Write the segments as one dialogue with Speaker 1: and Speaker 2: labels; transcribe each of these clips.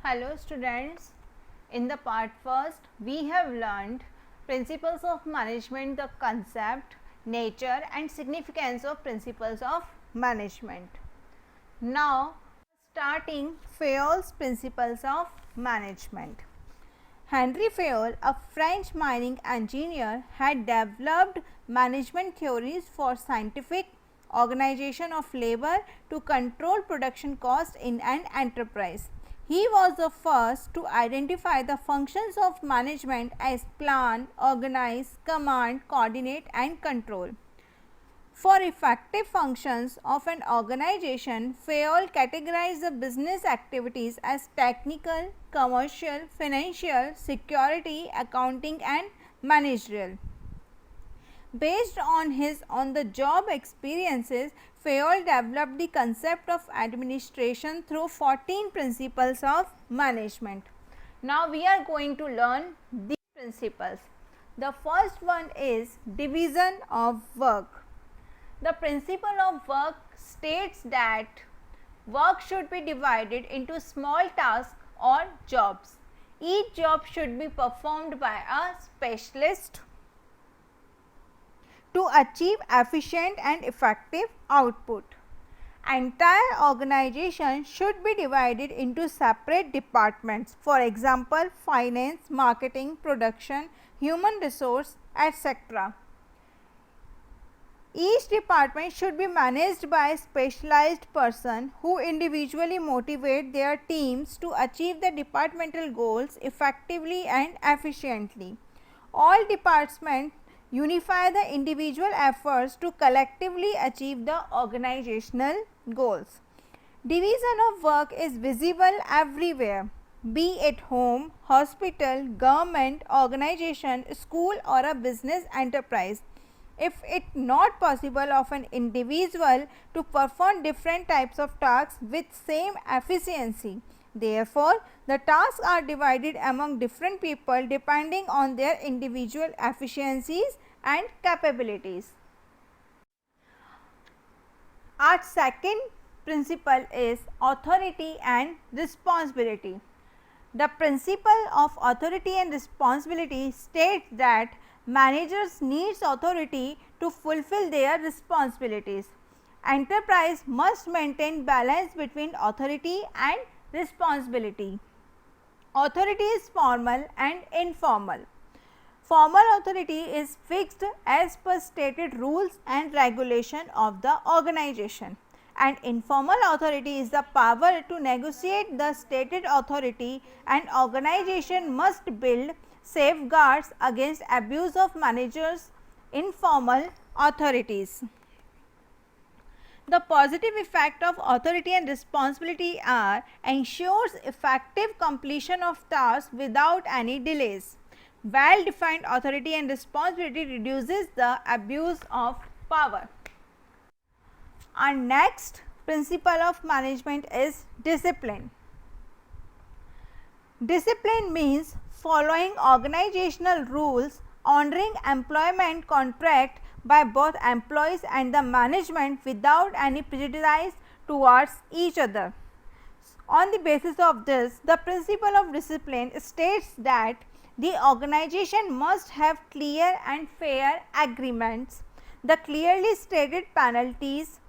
Speaker 1: Hello students, in the part first we have learned principles of management, the concept, nature and significance of principles of management. Now starting Fayol's principles of management. Henry Fayol, a French mining engineer, had developed management theories for scientific organization of labor to control production cost in an enterprise. He was the first to identify the functions of management as plan, organize, command, coordinate and control. For effective functions of an organization, Fayol categorized the business activities as technical, commercial, financial, security, accounting and managerial. Based on his on-the-job experiences, Fayol developed the concept of administration through 14 principles of management. Now we are going to learn these principles. The first one is division of work. The principle of work states that work should be divided into small tasks or jobs. Each job should be performed by a specialist to achieve efficient and effective output. Entire organization should be divided into separate departments, for example, finance, marketing, production, human resource, etc. Each department should be managed by a specialized person who individually motivate their teams to achieve the departmental goals effectively and efficiently. All departments unify the individual efforts to collectively achieve the organizational goals. Division of work is visible everywhere, be it home, hospital, government, organization, school or a business enterprise. If it not possible of an individual to perform different types of tasks with same efficiency. Therefore, the tasks are divided among different people depending on their individual efficiencies and capabilities. Our second principle is authority and responsibility. The principle of authority and responsibility states that managers needs authority to fulfill their responsibilities. Enterprise must maintain balance between authority and responsibility. Authority is formal and informal. Formal authority is fixed as per stated rules and regulation of the organization, and informal authority is the power to negotiate the stated authority, and organization must build safeguards against abuse of managers' informal authorities. The positive effect of authority and responsibility are ensures effective completion of tasks without any delays. Well-defined authority and responsibility reduces the abuse of power. Our next principle of management is discipline. Discipline means following organizational rules, honoring employment contract by both employees and the management without any prejudice towards each other. On the basis of this, the principle of discipline states that the organization must have clear and fair agreements, the clearly stated penalties,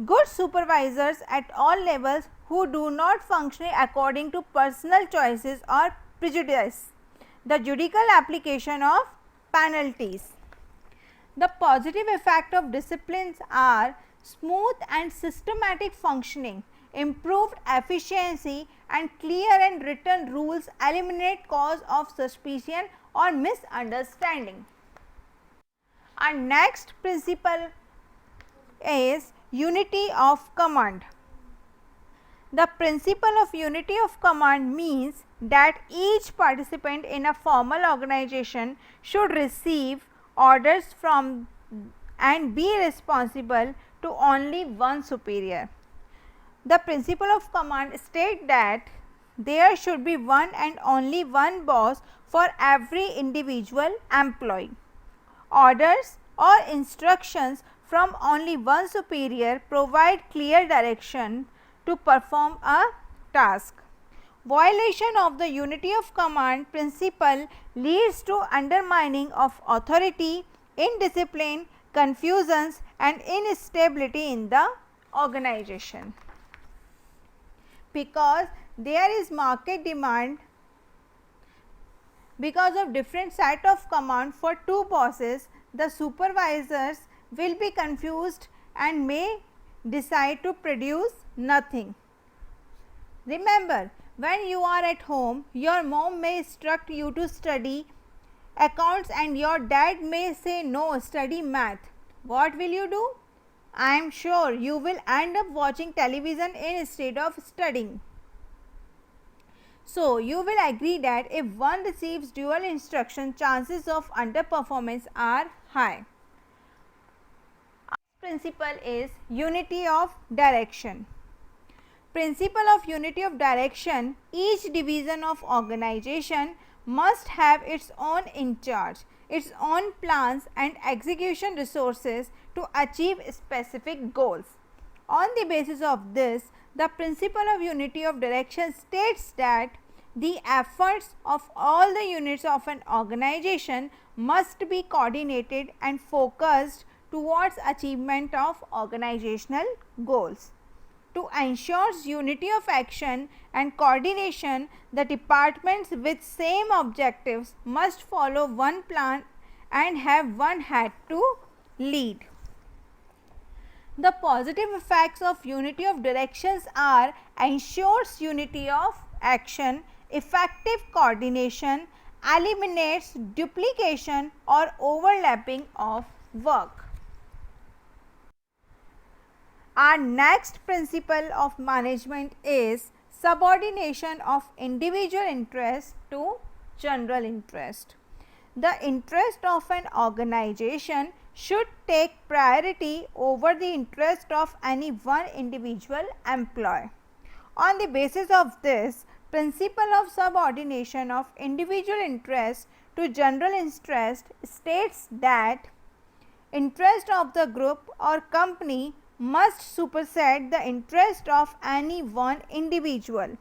Speaker 1: good supervisors at all levels who do not function according to personal choices or prejudice, the judicial application of penalties. The positive effect of disciplines are smooth and systematic functioning, improved efficiency, and clear and written rules eliminate cause of suspicion or misunderstanding. Our next principle is unity of command. The principle of unity of command means that each participant in a formal organization should receive orders from and be responsible to only one superior. The principle of command states that there should be one and only one boss for every individual employee. Orders or instructions from only one superior provide clear direction to perform a task. Violation of the unity of command principle leads to undermining of authority, indiscipline, confusions and instability in the organization. Because there is market demand, because of different set of command for two bosses, the supervisors will be confused and may decide to produce nothing. Remember, when you are at home, your mom may instruct you to study accounts and your dad may say no, study math. What will you do? I am sure you will end up watching television instead of studying. So, you will agree that if one receives dual instruction, chances of underperformance are high. Our principle is unity of direction. Principle of unity of direction: each division of organization must have its own in charge, its own plans and execution resources to achieve specific goals. On the basis of this, the principle of unity of direction states that the efforts of all the units of an organization must be coordinated and focused towards achievement of organizational goals. To ensure unity of action and coordination, the departments with same objectives must follow one plan and have one head to lead. The positive effects of unity of directions are: ensures unity of action, effective coordination, eliminates duplication or overlapping of work. Our next principle of management is subordination of individual interest to general interest. The interest of an organization should take priority over the interest of any one individual employee. On the basis of this, principle of subordination of individual interest to general interest states that interest of the group or company must supersede the interest of any one individual.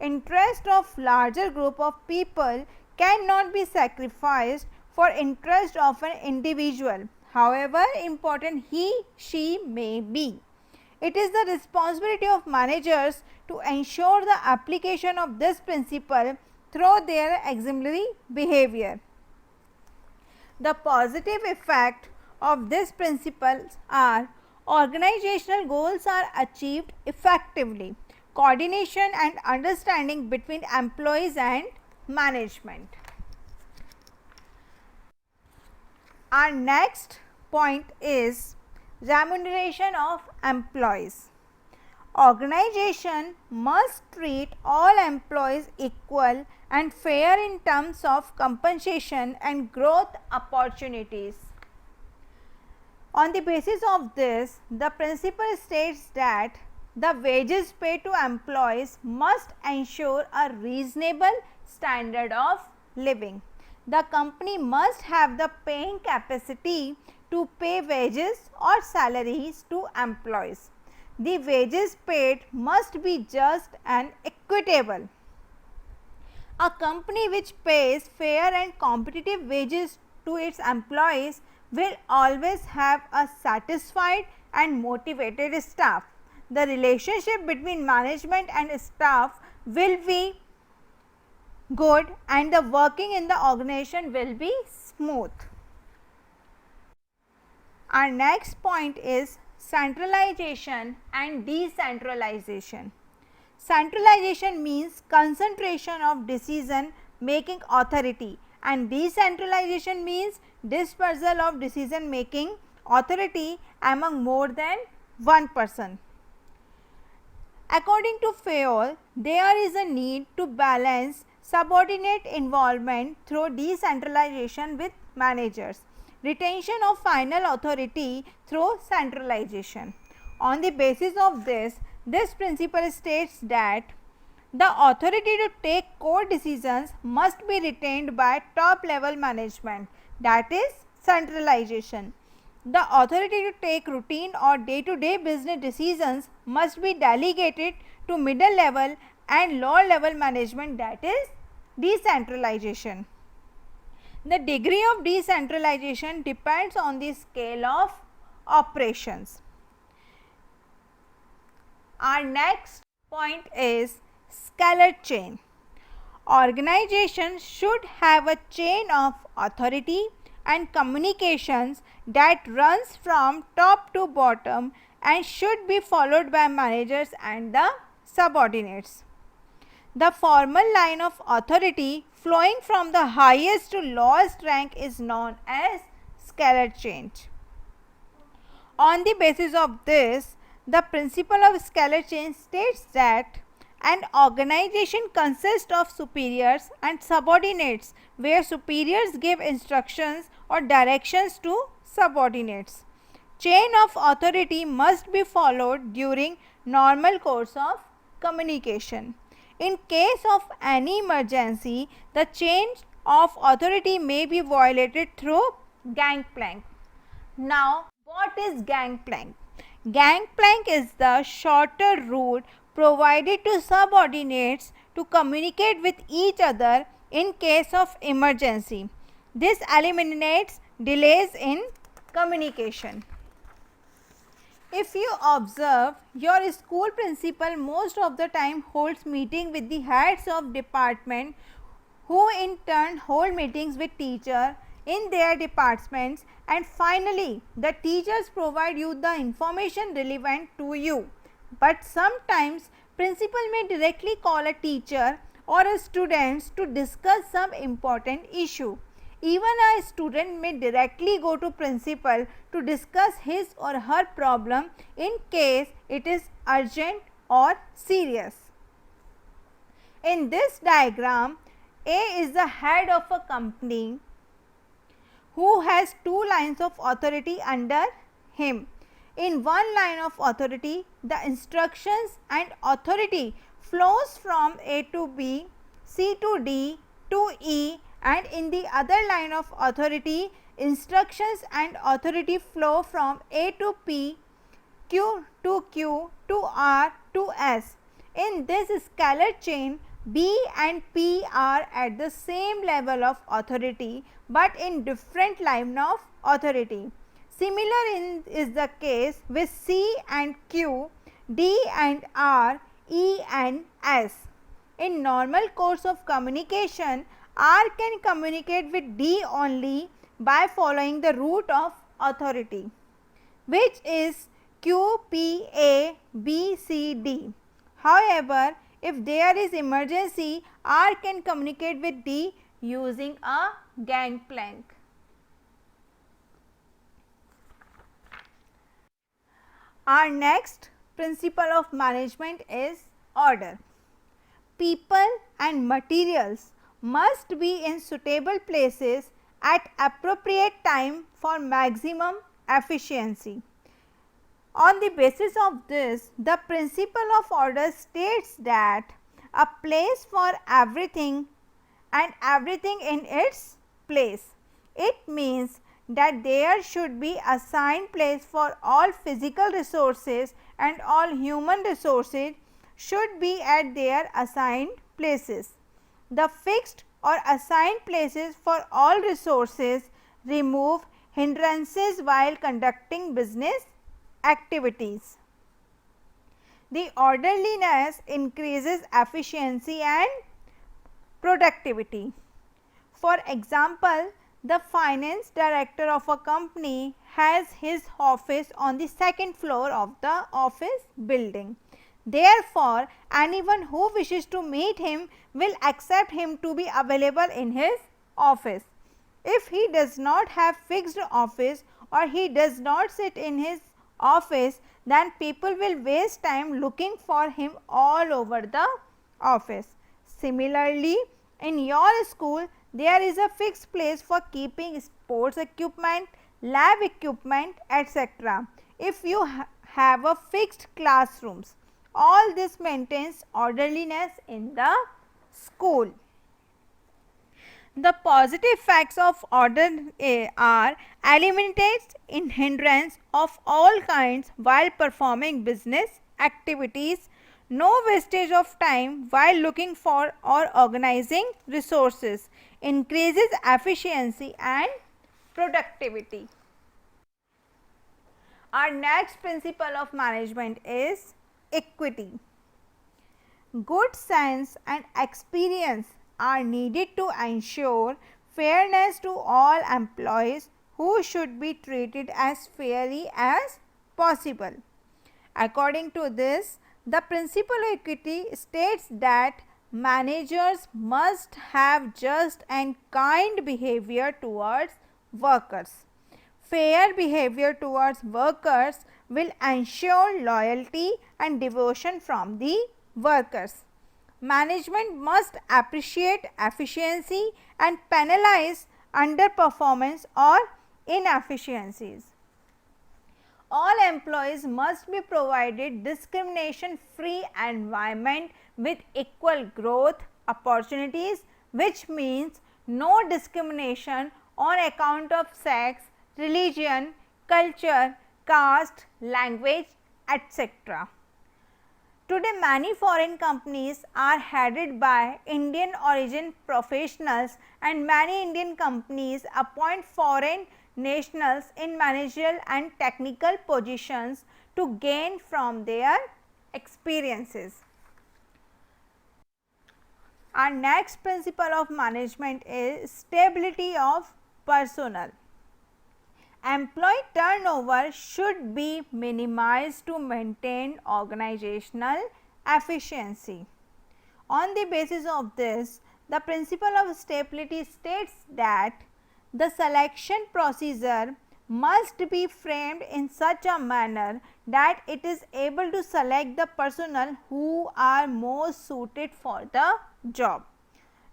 Speaker 1: Interest of larger group of people cannot be sacrificed for interest of an individual, however important she may be. It is the responsibility of managers to ensure the application of this principle through their exemplary behavior. The positive effect of this principle are: organizational goals are achieved effectively, coordination and understanding between employees and management. Our next point is remuneration of employees. Organization must treat all employees equal and fair in terms of compensation and growth opportunities. On the basis of this, the principle states that the wages paid to employees must ensure a reasonable standard of living. The company must have the paying capacity to pay wages or salaries to employees. The wages paid must be just and equitable. A company which pays fair and competitive wages to its employees will always have a satisfied and motivated staff. The relationship between management and staff will be good and the working in the organization will be smooth. Our next point is centralization and decentralization. Centralization means concentration of decision making authority, and decentralization means dispersal of decision making authority among more than one person. According to Fayol, there is a need to balance subordinate involvement through decentralization with managers, retention of final authority through centralization. On the basis of this principle states that the authority to take core decisions must be retained by top level management, that is centralization. The authority to take routine or day-to-day business decisions must be delegated to middle level and lower level management, that is decentralization. The degree of decentralization depends on the scale of operations. Our next point is Scalar chain. Organizations should have a chain of authority and communications that runs from top to bottom and should be followed by managers and the subordinates. The formal line of authority flowing from the highest to lowest rank is known as Scalar chain. On the basis of this, the principle of Scalar chain states that an organization consists of superiors and subordinates, where superiors give instructions or directions to subordinates. Chain of authority must be followed during normal course of communication. In case of any emergency, the chain of authority may be violated through Gangplank. Now, what is Gangplank? Gangplank is the shorter route provided to subordinates to communicate with each other in case of emergency. This eliminates delays in communication. If you observe, your school principal most of the time holds meeting with the heads of department, who in turn hold meetings with teachers in their departments, and finally the teachers provide you the information relevant to you. But sometimes principal may directly call a teacher or a student to discuss some important issue. Even a student may directly go to principal to discuss his or her problem in case it is urgent or serious. In this diagram, A is the head of a company who has two lines of authority under him. In one line of authority, the instructions and authority flows from A to B, C to D to E, and in the other line of authority, instructions and authority flow from A to P, Q to R to S. In this scalar chain, B and P are at the same level of authority but in different line of authority. Similar is the case with C and Q, D and R, E and S. In normal course of communication, R can communicate with D only by following the route of authority, which is Q, P, A, B, C, D. However, if there is emergency, R can communicate with D using a gangplank. Our next principle of management is order. People and materials must be in suitable places at appropriate time for maximum efficiency. On the basis of this, the principle of order states that a place for everything and everything in its place. It means that there should be assigned place for all physical resources and all human resources should be at their assigned places. The fixed or assigned places for all resources remove hindrances while conducting business activities. The orderliness increases efficiency and productivity. For example, the finance director of a company has his office on the second floor of the office building. Therefore, anyone who wishes to meet him will accept him to be available in his office. If he does not have fixed office or he does not sit in his office, then people will waste time looking for him all over the office. Similarly, in your school, there is a fixed place for keeping sports equipment, lab equipment, etc. If you have a fixed classrooms, all this maintains orderliness in the school. The positive effects of order are eliminates hindrance of all kinds while performing business activities, No wastage of time while looking for or organizing resources. Increases efficiency and productivity. Our next principle of management is equity. Good sense and experience are needed to ensure fairness to all employees who should be treated as fairly as possible. According to this, the principle of equity states that managers must have just and kind behavior towards workers. Fair behavior towards workers will ensure loyalty and devotion from the workers. Management must appreciate efficiency and penalize underperformance or inefficiencies. All employees must be provided discrimination-free environment with equal growth opportunities, which means no discrimination on account of sex, religion, culture, caste, language, etc. Today, many foreign companies are headed by Indian origin professionals, and many Indian companies appoint foreign nationals in managerial and technical positions to gain from their experiences. Our next principle of management is stability of personnel. Employee turnover should be minimized to maintain organizational efficiency. On the basis of this, the principle of stability states that the selection procedure must be framed in such a manner that it is able to select the personnel who are most suited for the job.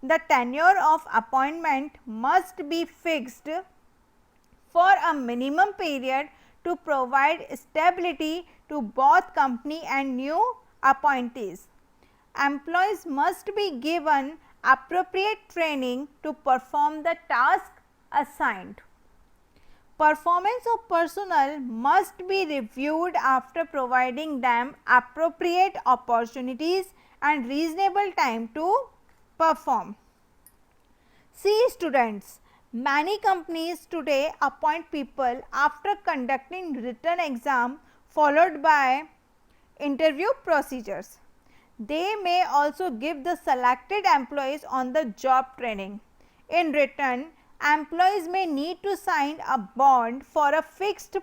Speaker 1: The tenure of appointment must be fixed for a minimum period to provide stability to both company and new appointees. Employees must be given appropriate training to perform the task assigned. Performance of personnel must be reviewed after providing them appropriate opportunities and reasonable time to perform. See students, many companies today appoint people after conducting written exam followed by interview procedures. They may also give the selected employees on the job training. In return, employees may need to sign a bond for a fixed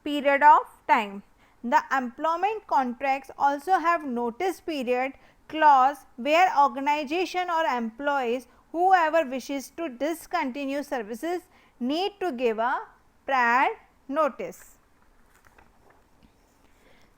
Speaker 1: period of time. The employment contracts also have notice period clause where organization or employees whoever wishes to discontinue services need to give a prior notice.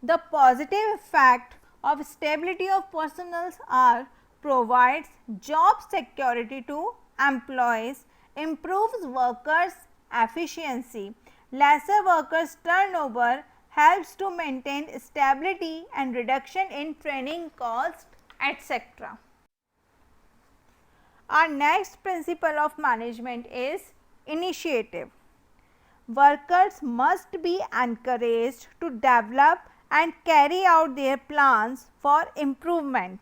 Speaker 1: The positive effect of stability of personnel are provides job security to employees, improves workers' efficiency, lesser workers' turnover, helps to maintain stability and reduction in training cost, etc. Our next principle of management is initiative. Workers must be encouraged to develop and carry out their plans for improvement.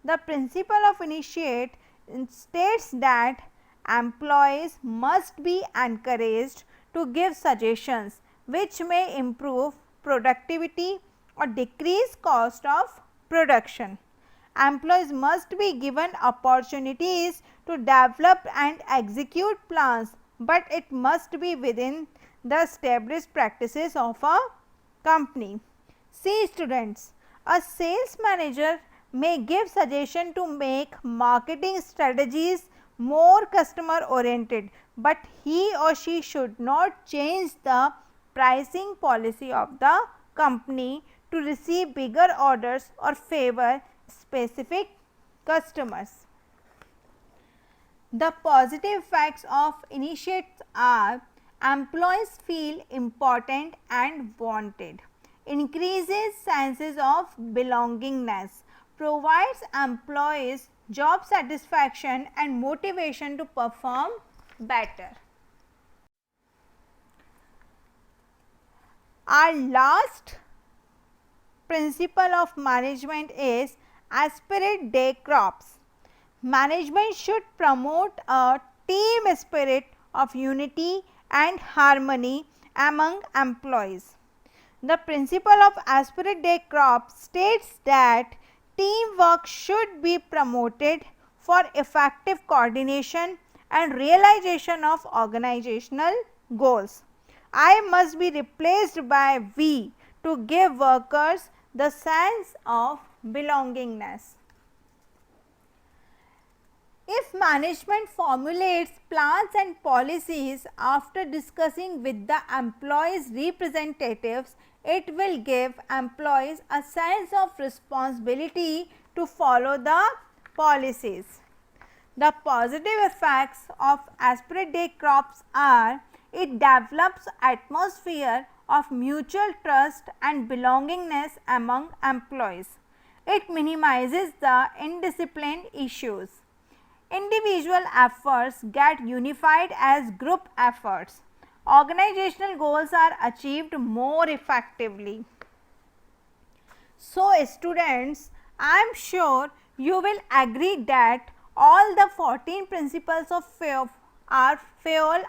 Speaker 1: The principle of initiate states that employees must be encouraged to give suggestions which may improve productivity or decrease cost of production. Employees must be given opportunities to develop and execute plans, but it must be within the established practices of a company. See students, a sales manager may give suggestion to make marketing strategies more customer oriented, but he or she should not change the pricing policy of the company to receive bigger orders or favor specific customers. The positive effects of initiates are employees feel important and wanted, increases senses of belongingness, provides employees job satisfaction and motivation to perform better. Our last principle of management is aspirate de crops. Management should promote a team spirit of unity and harmony among employees. The principle of aspirate de crops states that teamwork should be promoted for effective coordination and realization of organizational goals. I must be replaced by we to give workers the sense of belongingness. If management formulates plans and policies after discussing with the employees' representatives, it will give employees a sense of responsibility to follow the policies. The positive effects of aspirate de crops are: it develops atmosphere of mutual trust and belongingness among employees. It minimizes the indiscipline issues. Individual efforts get unified as group efforts. Organizational goals are achieved more effectively. So, students, I am sure you will agree that all the 14 principles of FAIL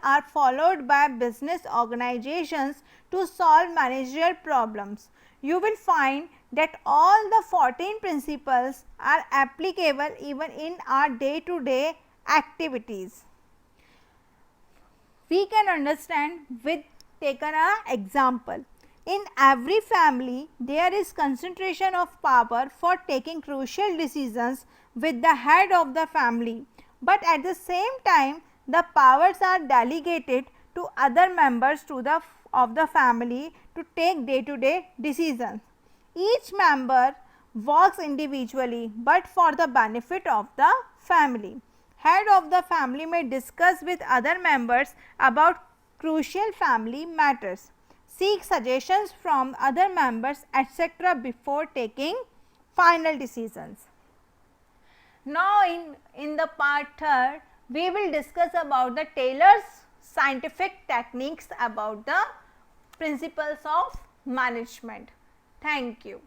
Speaker 1: are followed by business organizations to solve managerial problems. You will find that all the 14 principles are applicable even in our day-to-day activities. We can understand with taken an example. In every family, there is concentration of power for taking crucial decisions with the head of the family, but at the same time, the powers are delegated to other members of the family to take day-to-day decisions. Each member works individually, but for the benefit of the family. Head of the family may discuss with other members about crucial family matters, seek suggestions from other members, etc. before taking final decisions. Now, in the part 3, we will discuss about the Taylor's scientific techniques about the principles of management. Thank you.